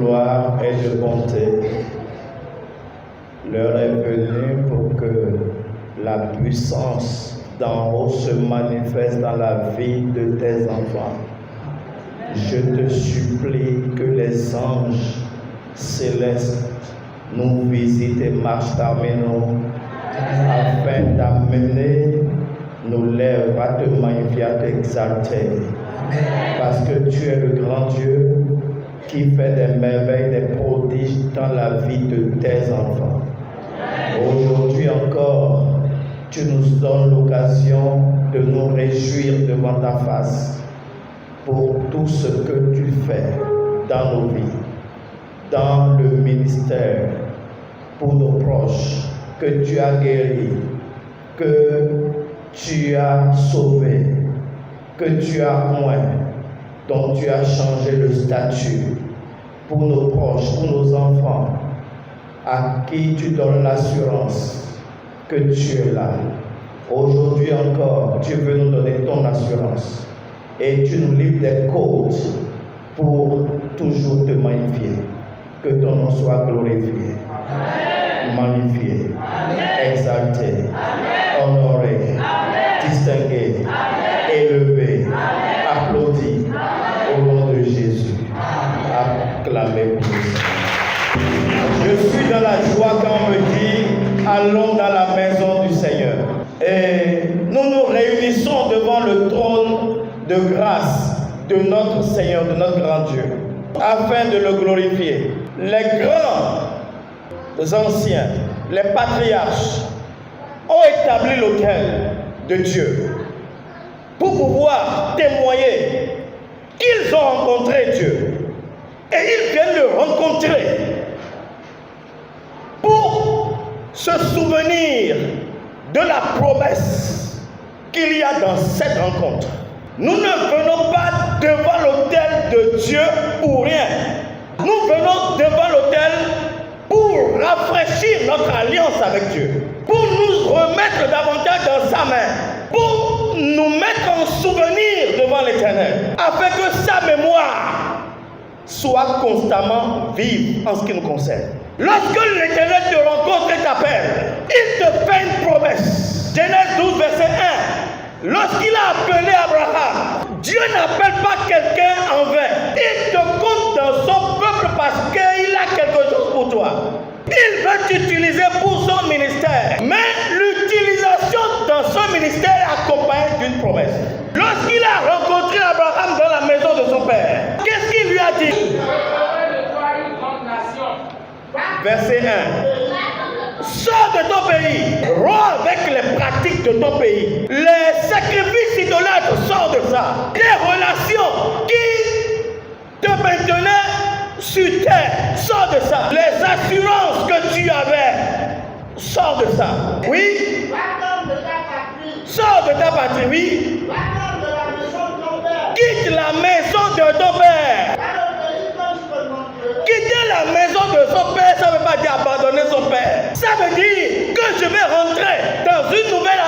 gloire et de bonté. L'heure est venue pour que la puissance d'en haut se manifeste dans la vie de tes enfants. Je te supplie que les anges célestes nous visitent et marchent parmi nous afin d'amener nos lèvres à te magnifier, à t'exalter. Parce que tu es le grand Dieu qui fait des merveilles, des prodiges dans la vie de tes enfants. Aujourd'hui encore, tu nous donnes l'occasion de nous réjouir devant ta face pour tout ce que tu fais dans nos vies, dans le ministère, pour nos proches, que tu as guéri, que tu as sauvé, que tu as oint, dont tu as changé le statut pour nos proches, pour nos enfants, à qui tu donnes l'assurance que tu es là. Aujourd'hui encore, tu veux nous donner ton assurance et tu nous livres des côtes pour toujours te magnifier. Que ton nom soit glorifié, magnifié, exalté, honoré, distingué, élevé, applaudi au nom de Jésus. Acclamez pour nous. Je suis dans la joie quand on me dit allons dans la maison du Seigneur. Et nous nous réunissons devant le trône de grâce de notre Seigneur, de notre grand Dieu, afin de le glorifier. Les grands anciens, les patriarches, ont établi l'autel de Dieu pour pouvoir témoigner qu'ils ont rencontré Dieu. Et ils viennent le rencontrer pour se souvenir de la promesse qu'il y a dans cette rencontre. Nous ne venons pas devant l'autel de Dieu pour rien. Nous venons devant l'autel pour rafraîchir notre alliance avec Dieu, pour nous remettre davantage dans sa main, pour nous mettre en souvenir devant l'Éternel, afin que sa mémoire soit constamment vive en ce qui nous concerne. Lorsque l'Éternel te rencontre et t'appelle, il te fait une promesse. Genèse 12, verset 1. Lorsqu'il a appelé Abraham, Dieu n'appelle pas quelqu'un en vain. Il te compte dans son peuple parce qu'il a quelque chose pour toi. Il veut t'utiliser pour son ministère. Mais l'utilisation dans son ministère est accompagnée d'une promesse. Lorsqu'il a rencontré Abraham dans la maison de son père, qu'est-ce qu'il lui a dit? Verset 1. Sors de ton pays, romps avec les pratiques de ton pays. Les sacrifices idolâtres, sors de ça. Les relations qui te maintenaient sur terre, sors de ça. Les assurances que tu avais, sors de ça. Oui. Sors de ta patrie, oui. Quitte la maison de ton père. Quitter la maison de son père, ça ne veut pas dire abandonner son père. Ça veut dire que je vais rentrer dans une nouvelle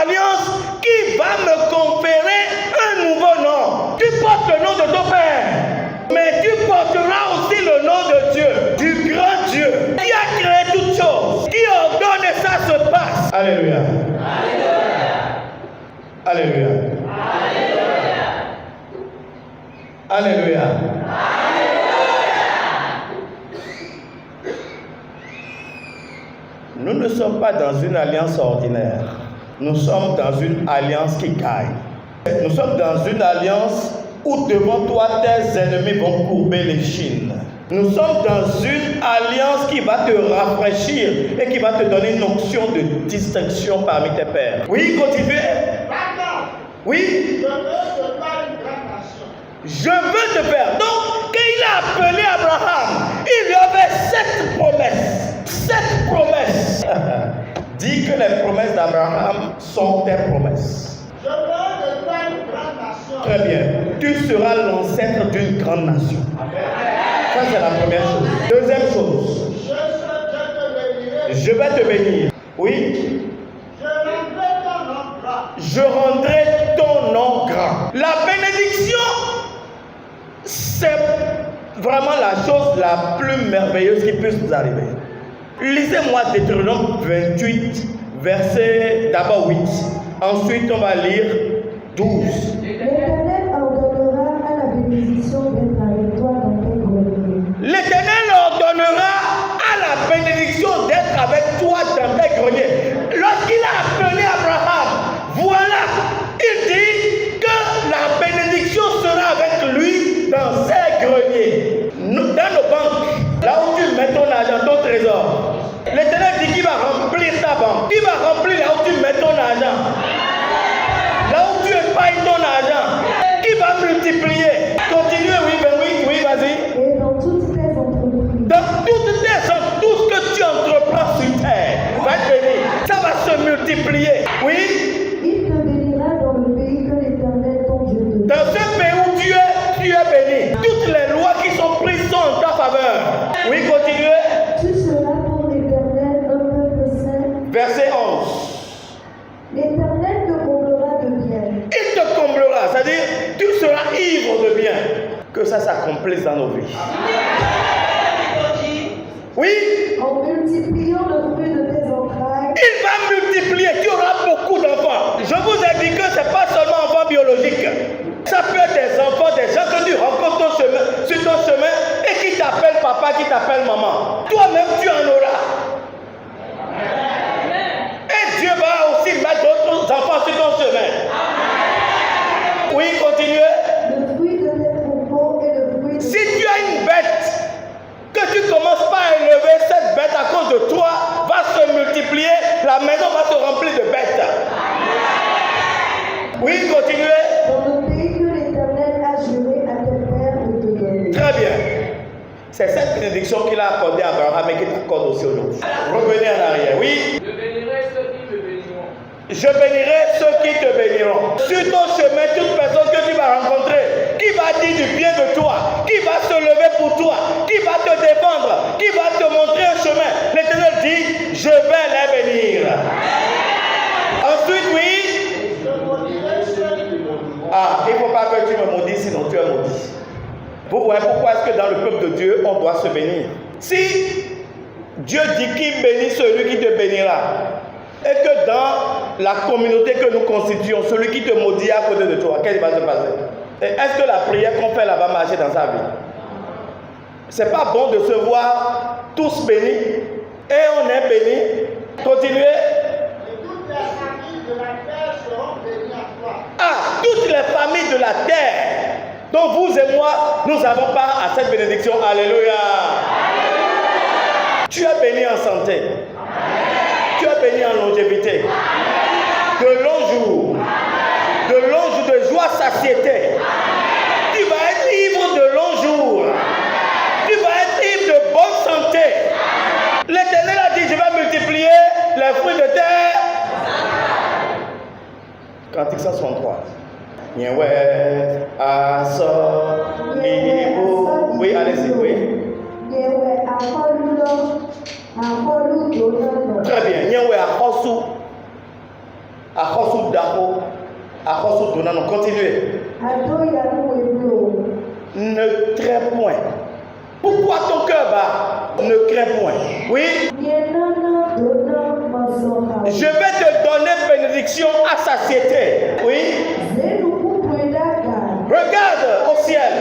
alliance qui va me conférer un nouveau nom. Tu portes le nom de ton père, mais tu porteras aussi le nom de Dieu, du grand Dieu, qui a créé toutes choses, qui ordonne et ça se passe. Alléluia. Alléluia. Alléluia. Alléluia. Nous ne sommes pas dans une alliance ordinaire. Nous sommes dans une alliance qui gagne. Nous sommes dans une alliance où devant toi, tes ennemis vont courber les chines. Nous sommes dans une alliance qui va te rafraîchir et qui va te donner une onction de distinction parmi tes pères. Oui, continuez. Oui. Je veux te faire. Donc, quand il a appelé Abraham, il lui avait 7 promesses. 7 promesses. Dis que les promesses d'Abraham sont tes promesses. Je veux de toi une grande nation. Très bien. Tu seras l'ancêtre d'une grande nation. Ça, c'est la première chose. Deuxième chose. Je vais te bénir. Oui. Je rendrai ton nom grand. La bénédiction, c'est vraiment la chose la plus merveilleuse qui puisse nous arriver. Lisez-moi Deutéronome 28, verset d'abord 8. Ensuite, on va lire 12. L'Éternel ordonnera à la bénédiction d'être avec toi dans tes greniers. L'Éternel ordonnera à la bénédiction d'être avec toi dans tes greniers. Lorsqu'il a appelé Abraham, voilà, il dit que la bénédiction sera avec lui dans ses greniers. Dans nos banques, là où tu mets ton argent, ton trésor, l'Éternel dit qu'il va remplir ta banque. Il va remplir là où tu mets ton argent. Là où tu épargnes ton argent, il va multiplier. Continuez, oui, vas-y. Et dans toutes tes entreprises. Dans tout ce que tu entreprends sur terre, va être béni. Ça va se multiplier. Oui. Il te bénira dans le pays que l'Éternel ton Dieu te donne. Dans ce pays où tu es béni. Toutes les lois qui sont prises sont en ta faveur. Oui, continuez. Tu seras pour l'Éternel un peuple saint. Verset 11. L'Éternel te comblera de bien. Il te comblera, c'est-à-dire tu seras ivre de bien. Que ça s'accomplisse dans nos vies. Oui. En multipliant le fruit de tes entrailles. Il va multiplier, tu auras beaucoup d'enfants. Je vous ai dit que ce n'est pas seulement enfants biologiques. Ça peut être des enfants, des gens que tu rencontres sur ton chemin et qui t'appellent papa, qui t'appellent maman. Toi-même, tu en auras. Et Dieu va aussi mettre d'autres enfants sur ton chemin. Oui, continuez. Le fruit de tes troupeaux et le fruit de Si tu as une bête, que tu ne commences pas à élever cette bête à cause de toi, va se multiplier, la maison va se remplir de bêtes. Oui, continuez. dans le pays que l'Éternel a juré à tes pères de te donner. Très bien. C'est cette bénédiction qu'il a accordée à Abraham et qu'il t'accorde aussi aujourd'hui. Revenez en arrière. Oui. Je bénirai ceux qui me béniront. Je bénirai ceux qui te béniront. Sur ton chemin, toute personne que tu vas rencontrer, qui va dire du bien de toi, qui va se lever pour toi, qui va te défendre, qui va te montrer un chemin, l'Éternel dit, je vais les bénir. Ensuite, oui. Je maudirai ceux qui me maudiront. Ah, il ne faut pas que tu me maudis, sinon tu es maudit. Vous voyez pourquoi est-ce que dans le peuple de Dieu, on doit se bénir. Si Dieu dit qu'il bénit celui qui te bénira, et que dans la communauté que nous constituons, celui qui te maudit à côté de toi, qu'est-ce qui va se passer? Et est-ce que la prière qu'on fait là va marcher dans sa vie? C'est pas bon de se voir tous bénis, et on est bénis. Continuez. Et toutes les familles de la terre seront bénies à toi. Ah, toutes les familles de la terre, dont vous et moi, nous avons part à cette bénédiction. Alléluia. Tu es béni en santé. Tu es béni en longévité. De longs jours. De longs jours de joie, satiété. Tu vas être ivre de longs jours. Tu vas être ivre de bonne santé. L'Éternel a dit, je vais multiplier les fruits de terre. Cantique 163. Nyewe aso libu. Oui, allez-y, oui. Très bien. Nyewe akosu. Akosu dako. Akosu donano. Continuez. Ne crains point. Pourquoi ton cœur bat? Ne crains point. Oui. Je vais te donner bénédiction à satiété. Oui. Regarde au ciel.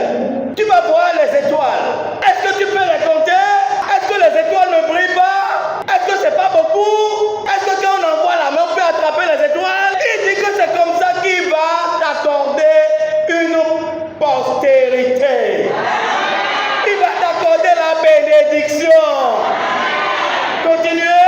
Tu vas voir les étoiles. Est-ce que tu peux les compter? Est-ce que les étoiles ne brillent pas? Est-ce que c'est pas beaucoup? Est-ce que quand on envoie la main, on peut attraper les étoiles? Il dit que c'est comme ça qu'il va t'accorder une postérité. Il va t'accorder la bénédiction. Continuez.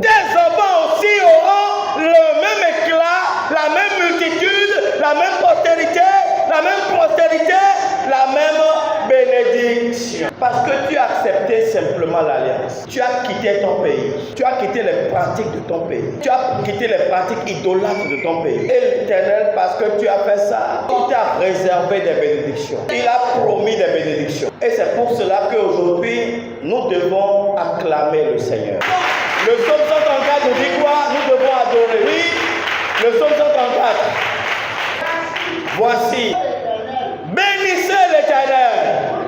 Tes enfants aussi auront le même éclat, la même multitude, la même postérité, la même prospérité, la même bénédiction. Parce que tu as accepté simplement l'alliance. Tu as quitté ton pays. Tu as quitté les pratiques de ton pays. Tu as quitté les pratiques idolâtres de ton pays. Et l'Éternel, parce que tu as fait ça, il t'a réservé des bénédictions. Il a promis des bénédictions. Et c'est pour cela qu'aujourd'hui, nous devons acclamer le Seigneur. Le psaume 134 nous dit quoi? Nous devons adorer. Oui, le psaume 134. Voici bénissez l'Éternel.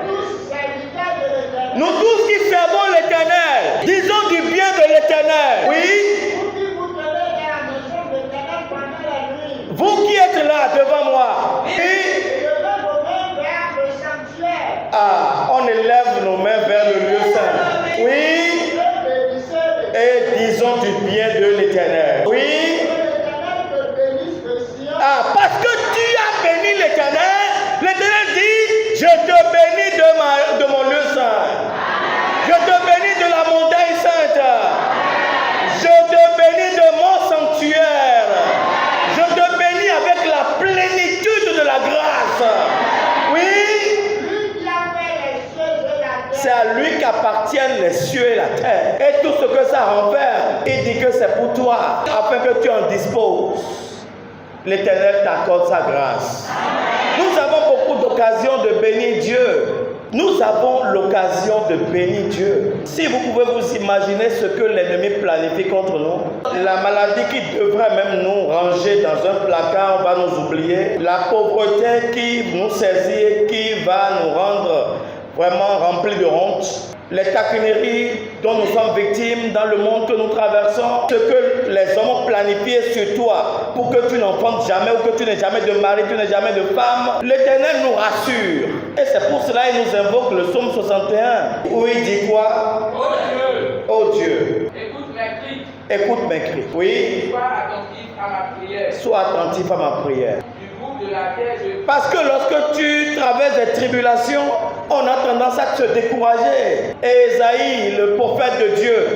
Nous tous serviteurs de l'Éternel. Nous tous qui servons l'Éternel, disons du bien de l'Éternel. Oui, Vous qui vous tenez dans la maison de l'Éternel pendant la nuit. vous qui êtes là devant moi. Oui. Levez vos mains vers le sanctuaire. Ah, on élève nos mains vers le lieu saint. Oui, Bénissez l'Éternel. et disons du bien de l'Éternel. Oui. Que l'Éternel te bénisse de Sion. Ah, parce que tu as béni l'Éternel, l'Éternel dit, je te bénis de mon lieu saint. Je te bénis de la montagne sainte. Je te bénis de mon sanctuaire. Je te bénis avec la plénitude de la grâce. Oui, Lui qui a fait les cieux et la terre. c'est à lui qu'appartiennent les cieux et la terre. Et tout ce que ça renferme, il dit que c'est pour toi, afin que tu en disposes. L'Éternel t'accorde sa grâce. Nous avons beaucoup d'occasions de bénir Dieu. Nous avons l'occasion de bénir Dieu. Si vous pouvez vous imaginer ce que l'ennemi planifie contre nous, la maladie qui devrait même nous ranger dans un placard va nous oublier, la pauvreté qui nous saisit et qui va nous rendre vraiment remplis de honte, les taquineries dont nous sommes victimes dans le monde que nous traversons, ce que les hommes ont planifié sur toi pour que tu n'enfantes jamais ou que tu n'aies jamais de mari, tu n'aies jamais de femme, l'Éternel nous rassure. Et c'est pour cela qu'il nous invoque le psaume 61 où il dit quoi? Oh Dieu, Oh Dieu, écoute mes cris. écoute mes cris. Oui, Sois attentif à ma prière. sois attentif à ma prière. Du bout de la terre, je Parce que lorsque tu traverses des tribulations, on a tendance à se décourager. Et Ésaïe, le prophète de Dieu,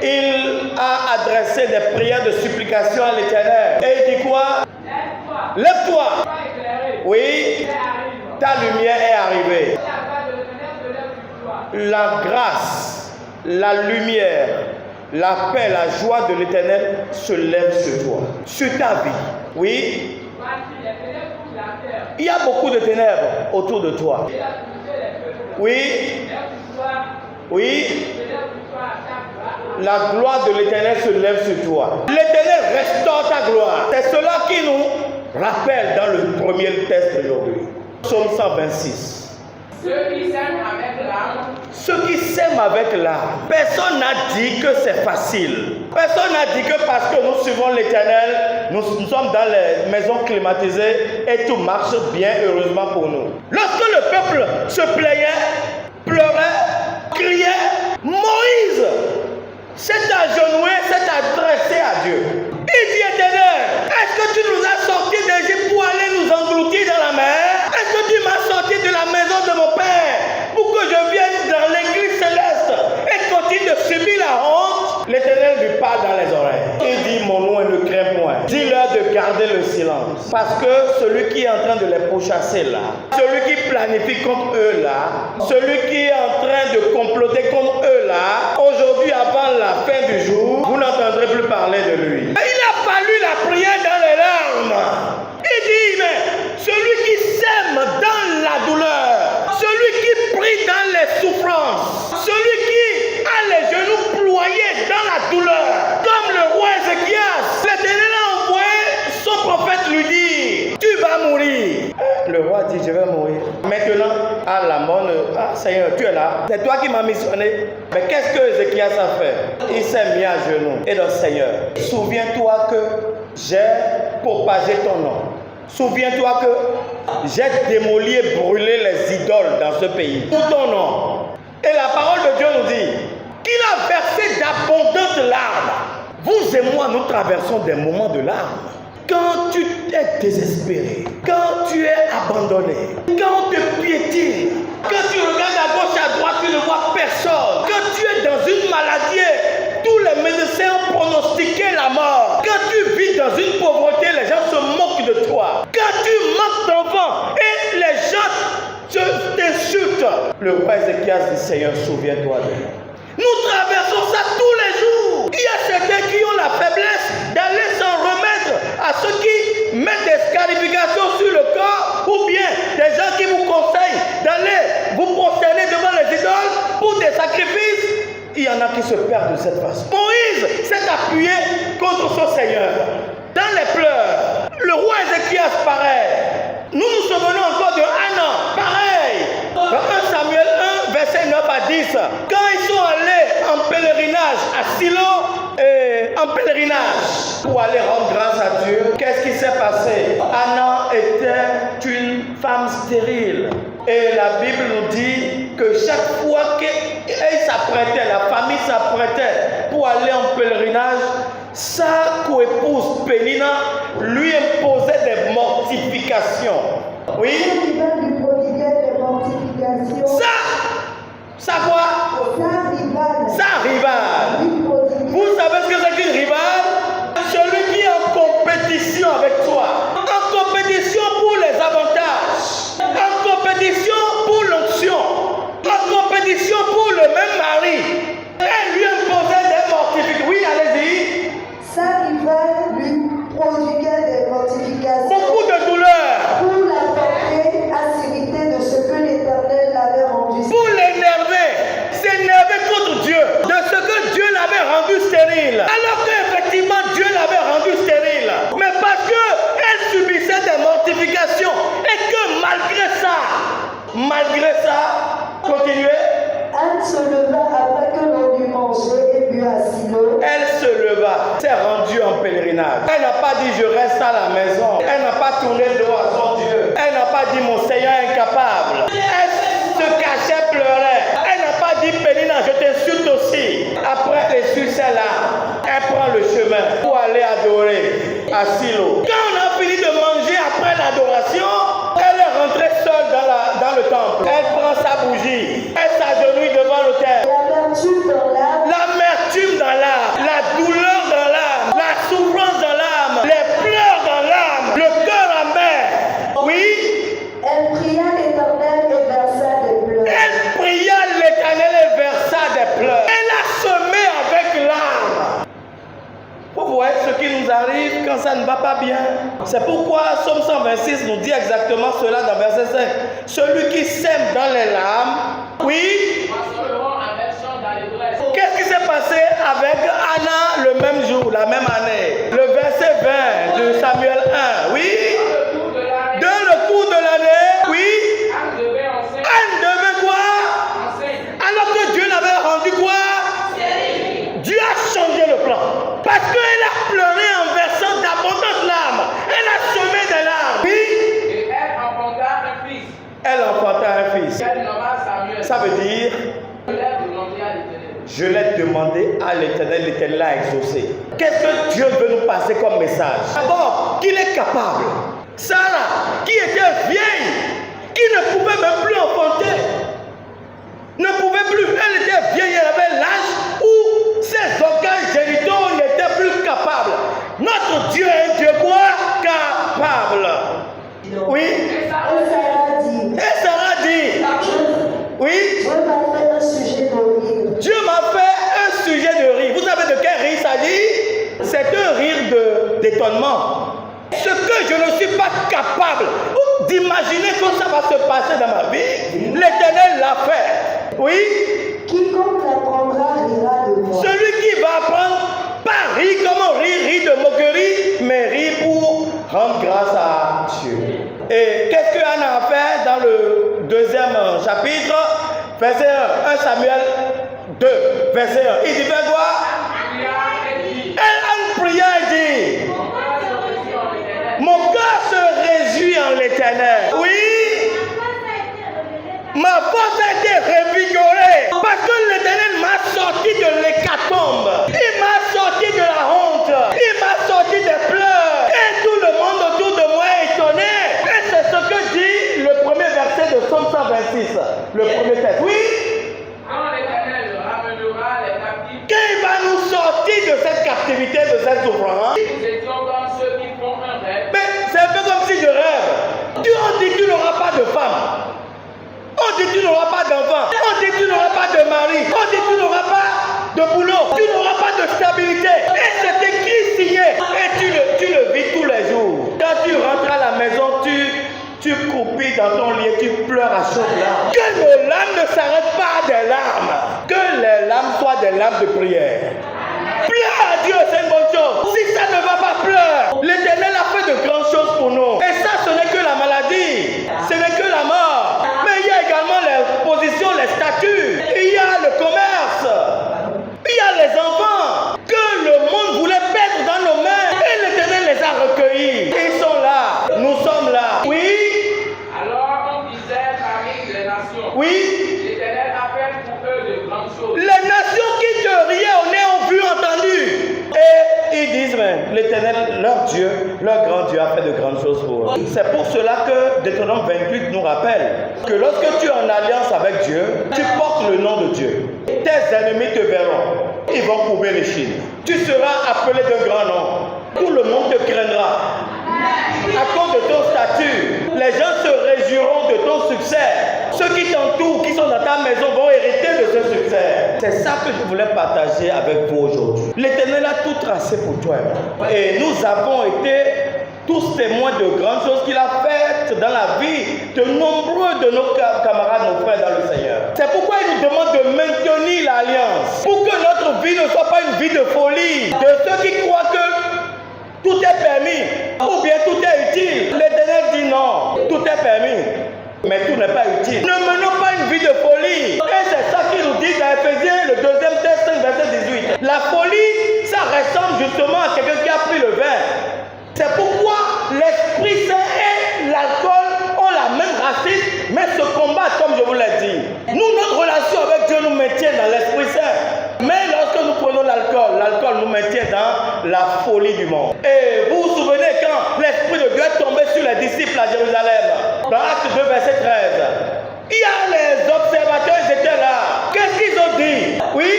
il a adressé des prières de supplication à l'Éternel. Et il dit quoi? lève-toi, Lève-toi. sois éclairé. Oui, Et arrive. ta lumière est arrivée. La voix de l'Éternel se lève sur toi. La grâce, la lumière, la paix, la joie de l'Éternel se lève sur toi, sur ta vie. Oui, Voici les ténèbres couvrent la terre. il y a beaucoup de ténèbres autour de toi. Et la pureté les peuples. Oui, Lève sur toi, oui. lève sur toi à chaque gloire. La gloire de l'Éternel se lève sur toi. L'Éternel restaure ta gloire. C'est cela qui nous rappelle dans le premier texte d'aujourd'hui. Psaume 126. Ceux qui s'aiment avec l'âme, Ceux qui s'aiment avec l'âme. Personne n'a dit que c'est facile. Personne n'a dit que parce que nous suivons l'Éternel, nous sommes dans les maisons climatisées et tout marche bien, heureusement pour nous. Lorsque le peuple se plaignait, pleurait, criait, Moïse s'est agenouillé, s'est adressé à Dieu. Il dit, Éternel, est-ce que tu nous as sortis d'Égypte pour aller nous engloutir dans la mer? Est-ce que tu m'as sorti de la maison de mon père pour que je vienne dans l'église céleste et continue de subir la honte? L'Éternel lui parle dans les oreilles. Il dit, mon nom ne crains point. Dis-leur de garder le silence. Parce que celui qui est en train de les pourchasser là, celui qui planifie contre eux là, celui qui est en train de comploter contre eux là, aujourd'hui avant la fin du jour, vous n'entendrez plus parler de lui. Il a fallu la prière dans les larmes. Il dit, mais celui qui sème dans la douleur, celui qui prie dans les souffrances, celui qui a les genoux ployés dans la douleur, comme le roi Ézéchias, l'Éternel a envoyé son prophète lui dire, tu vas mourir. Le roi dit, je vais mourir. Maintenant, à la mort, Seigneur, tu es là. C'est toi qui m'as missionné. Mais qu'est-ce que Ézéchias a fait? Il s'est mis à genoux. Et donc, Seigneur, souviens-toi que j'ai propagé ton nom. Souviens-toi que j'ai démoli et brûlé les idoles dans ce pays. Pour ton nom. Et la parole de Dieu nous dit qu'il a versé d'abondantes larmes. Vous et moi, nous traversons des moments de larmes. Quand tu es désespéré, quand tu es abandonné, quand on te piétine, quand tu regardes à gauche, à droite, tu ne vois personne, quand tu es dans une maladie, tous les médecins ont pronostiqué la mort, quand tu vis dans une pauvreté, les gens se moquent de toi, quand tu manques d'enfants et les gens t'insultent. Le roi Ézéchias dit, Seigneur, souviens-toi de nous. Nous traversons ça tous les jours. Il y a certains qui ont la faiblesse d'aller s'en remettre à ceux qui mettent des scarifications sur le corps ou bien des gens qui vous conseillent d'aller vous prosterner devant les idoles pour des sacrifices. Il y en a qui se perdent de cette façon. Moïse s'est appuyé contre son Seigneur dans les pleurs. Le roi Ézéchias pareil. Nous nous souvenons encore de Anna, pareil. Dans 1 Samuel 1, verset 9 à 10. Quand ils sont allés en pèlerinage à Silo, en pèlerinage pour aller rendre grâce à Dieu, qu'est-ce qui s'est passé? Anna était une femme stérile. Et la Bible nous dit que chaque fois qu'elle s'apprêtait, la famille s'apprêtait pour aller en pèlerinage, sa coépouse Pénina lui imposait des mortifications. Oui. Lui prodiguait des mortifications. Ça quoi? Sa rivale. Lui prodiguait. Vous savez ce que c'est qu'une rivale? Celui qui est en compétition avec toi. En compétition pour les avantages. En compétition pour l'onction. En compétition pour le même mari. Elle lui imposait des mortifications. Oui, allez-y. Sa rivale lui prodiguait des mortifications. Beaucoup de douleurs. Pour la porter à s'irriter de ce que l'Éternel l'avait rendu. Pour l'énerver. S'énerver contre Dieu. De ce que Dieu l'avait rendu stérile. Alors qu'effectivement Dieu l'avait rendu stérile. Mais parce qu'elle subissait des mortifications. Et que malgré ça, continuez. Anne se leva après que l'on eut mangé et bu à Silo. Elle se leva, s'est rendue en pèlerinage. Elle n'a pas dit je reste à la maison. Elle n'a pas tourné le dos à son Dieu. Elle n'a pas dit mon Seigneur est incapable. Elle se cachait, pleurait. Elle n'a pas dit Pénina, je t'insulte aussi. Après elle essuie ses larmes, elle prend le chemin pour aller adorer à Silo. Quand on a fini de manger après l'adoration, elle est rentrée seule dans le temple. Elle prend sa bougie. Elle s'agenouille devant l'autel. L'amertume dans l'âme. L'amertume dans l'âme, la douleur dans l'âme, la souffrance dans l'âme, les pleurs dans l'âme, le cœur amer. Oui. Elle pria l'Éternel et versa des pleurs. Elle pria l'Éternel et versa des pleurs. Elle a semé avec l'âme. Vous voyez ce qui nous arrive quand ça ne va pas bien. C'est pourquoi Psaume 126 nous dit exactement cela dans verset 5. Celui qui sème dans les larmes, oui. Qu'est-ce qui s'est passé avec Anna le même jour, la même année? Le verset 20 de Samuel 1, oui. Dans le cours de l'année, oui. Anne devait quoi? Alors que Dieu l'avait rendu quoi? Dieu a changé le plan. Parce qu'elle a pleuré en versant d'abondantes larmes. Elle a semé des larmes. Oui. Et elle enfanta un fils. Elle enfanta un fils. Elle nomma Samuel. Ça veut dire, Je l'ai demandé à l'Éternel. je l'ai demandé à l'Éternel, l'Éternel l'a exaucé. Qu'est-ce que Dieu veut nous passer comme message? D'abord, qu'il est capable. Sarah, qui était vieille, qui ne pouvait même plus enfanter, ne pouvait plus, elle était vieille, elle avait l'âge où ses organes génitaux n'étaient plus capables. Notre Dieu est un Dieu quoi? Capable. Oui. Et Sarah dit. Et Sarah dit, oui. Dieu m'a fait un sujet de rire. Dieu m'a fait un sujet de rire. Vous savez de quel rire il s'agit? C'est un rire d'étonnement. Ce que je ne suis pas capable d'imaginer que ça va se passer dans ma vie, l'Éternel l'a fait. Oui. Quiconque l'apprendra rira de moi. Celui qui va apprendre, pas rire comme on rit de moquerie, mais rire pour rendre grâce à Dieu. Et qu'est-ce que Anna a fait dans le deuxième chapitre, verset 1 Samuel 2, verset 1. Il dit quoi? Elle pria et dit, mon cœur se réjouit en l'Éternel. Oui. Ma force a été revigorée parce que l'Éternel m'a sorti de l'hécatombe. Il m'a sorti de la honte. Il m'a sorti des pleurs. Et tout le monde autour de moi est étonné. Et c'est ce que dit le premier verset de Psaume 126. Le premier texte. Oui. Quand l'Éternel ramènera les captifs, Quand il va nous sortir de cette captivité, de cette souffrance. nous étions comme ceux qui font un rêve. Mais c'est un peu comme si je rêve. Dieu on dit que tu n'auras pas de femme. On dit que tu n'auras pas d'enfant. On dit que tu n'auras pas de mari. On dit que tu n'auras pas de boulot. Tu n'auras pas de stabilité. Et c'est écrit signé. Et tu le vis tous les jours. Quand tu rentres à la maison, tu croupis dans ton lit et tu pleures à chaudes larmes. Que nos larmes ne s'arrêtent pas des larmes. Que les larmes soient des larmes de prière. Pleure à Dieu, c'est une bonne chose. Si ça ne va pas, pleure. L'Éternel a fait de grandes choses pour nous. Et ça, ce n'est que la maladie. choses. Les nations qui te riaient au nez ont vu, entendu. Et ils disent, mais l'Éternel, leur Dieu, leur grand Dieu a fait de grandes choses pour eux. C'est pour cela que Deutéronome 28 nous rappelle que lorsque tu es en alliance avec Dieu, tu portes le nom de Dieu. Tes ennemis te verront. Ils vont courber les chines. Tu seras appelé d'un grand nom. Tout le monde te craindra. À cause de ton statut, les gens se réjouiront de ton succès. Ceux qui t'entourent, qui sont dans ta maison, vont hériter de ce succès. C'est ça que je voulais partager avec vous aujourd'hui. L'Éternel a tout tracé pour toi. Et nous avons été tous témoins de grandes choses qu'il a faites dans la vie de nombreux de nos camarades, nos frères dans le Seigneur. C'est pourquoi il nous demande de maintenir l'alliance. Pour que notre vie ne soit pas une vie de folie. De ceux qui croient que tout est permis, ou bien tout est utile. L'Éternel dit non, tout est permis, mais tout n'est pas utile. Ne menons pas une vie de folie. Et c'est ça qu'il nous dit dans Éphésiens, le 2e texte, verset 18. La folie, ça ressemble justement à quelqu'un qui a pris le vin. C'est pourquoi l'Esprit Saint et l'alcool ont la même racine, mais se combattent comme je vous l'ai dit. Nous, notre relation avec Dieu nous maintient dans l'Esprit Saint. Mais lorsque nous prenons l'alcool nous maintient dans la folie du monde. Et vous vous souvenez quand l'Esprit de Dieu est tombé sur les disciples à Jérusalem, dans Acte 2, verset 13. Il y a les observateurs, ils étaient là. Qu'est-ce qu'ils ont dit? Oui?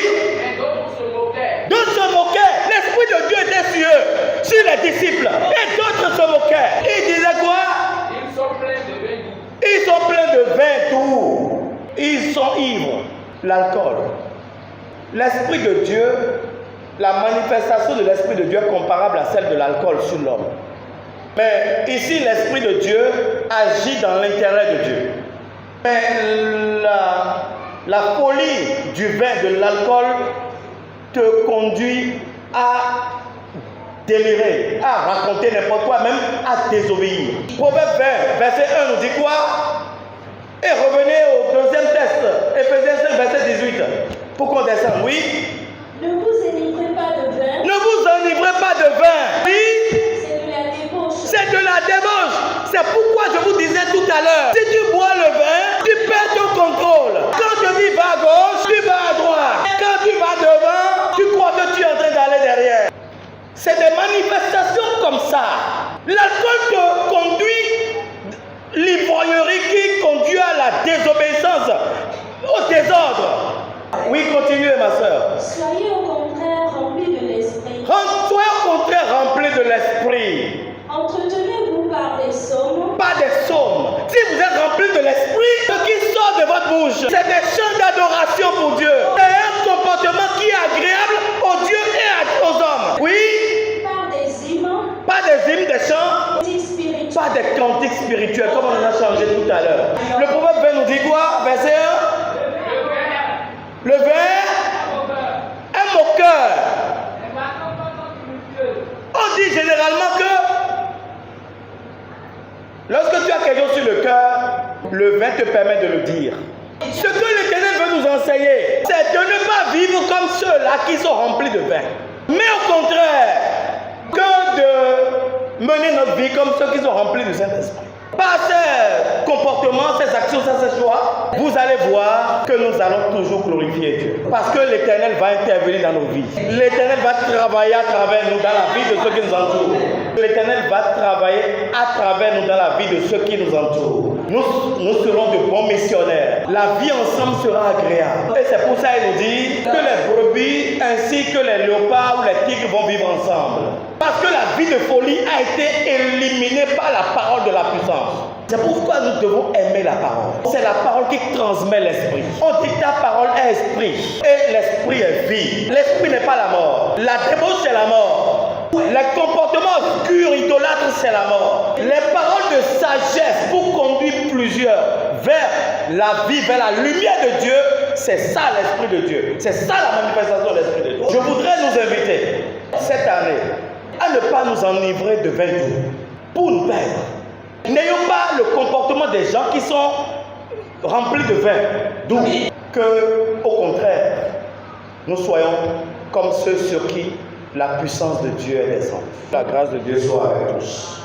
Et d'autres se moquaient. D'autres se moquaient. L'Esprit de Dieu était sur eux, sur les disciples. Et d'autres se moquaient. Ils disaient quoi? Ils sont pleins de vin doux. Ils sont pleins de vin doux. Ils sont ivres. L'alcool. L'Esprit de Dieu, la manifestation de l'Esprit de Dieu est comparable à celle de l'alcool sur l'homme. Mais ici, l'Esprit de Dieu agit dans l'intérêt de Dieu. Mais la folie du vin, de l'alcool, te conduit à délirer, à raconter n'importe quoi, même à désobéir. Proverbe 20, verset 1 nous dit quoi? Et revenez au 2e texte, Éphésiens 5, verset 18. Pour qu'on descende, oui? Ne vous enivrez pas de vin. Ne vous enivrez pas de vin. Oui? C'est de la débauche. C'est de la débauche. C'est pourquoi je vous disais tout à l'heure, si tu bois le vin, tu perds ton contrôle. Quand je dis va à gauche, tu vas à droite. Quand tu vas devant, tu crois que tu es en train d'aller derrière. C'est des manifestations comme ça. L'alcool te conduit, l'ivrognerie qui conduit à la désobéissance, au désordre. Oui, continuez ma soeur. Soyez au contraire remplis de l'esprit. Soyez au contraire remplis de l'esprit. Entretenez-vous par des psaumes. Pas des psaumes. Si vous êtes remplis de l'esprit, ce qui sort de votre bouche, c'est des chants d'adoration pour Dieu. C'est un comportement qui est agréable aux dieux et aux hommes. Oui? Par des hymnes. Pas des hymnes, des chants. Spirituels. Pas des cantiques spirituels, comme on en a changé tout à l'heure. Le proverbe 20 nous dit quoi? Verset 1. Le verre, un moqueur. On dit généralement que lorsque tu as quelque chose sur le cœur, le vin te permet de le dire. Ce que l'Éternel veut nous enseigner, c'est de ne pas vivre comme ceux-là qui sont remplis de vin. Mais au contraire, que de mener notre vie comme ceux qui sont remplis du Saint-Esprit. Par ces comportements, ces actions, ces choix, vous allez voir que nous allons toujours glorifier Dieu. Parce que l'Éternel va intervenir dans nos vies. L'Éternel va travailler à travers nous dans la vie de ceux qui nous entourent. L'Éternel va travailler à travers nous dans la vie de ceux qui nous entourent. Nous serons de bons missionnaires. La vie ensemble sera agréable. Et c'est pour ça qu'il nous dit que les brebis ainsi que les léopards ou les tigres vont vivre ensemble. Parce que la vie de folie a été éliminée par la parole de la puissance. C'est pourquoi nous devons aimer la parole. C'est la parole qui transmet l'esprit. On dit ta parole est esprit. Et l'esprit est vie. L'esprit n'est pas la mort. La débauche, c'est la mort. Les comportements obscurs, idolâtres, c'est la mort. Les paroles de sagesse pour conduire plusieurs vers la vie, vers la lumière de Dieu, c'est ça l'esprit de Dieu. C'est ça la manifestation de l'esprit de Dieu. Je voudrais nous inviter cette année à ne pas nous enivrer de vin doux pour nous perdre. N'ayons pas le comportement des gens qui sont remplis de vin doux, que au contraire, nous soyons comme ceux sur qui la puissance de Dieu est descendue. La grâce de Dieu soit avec tous.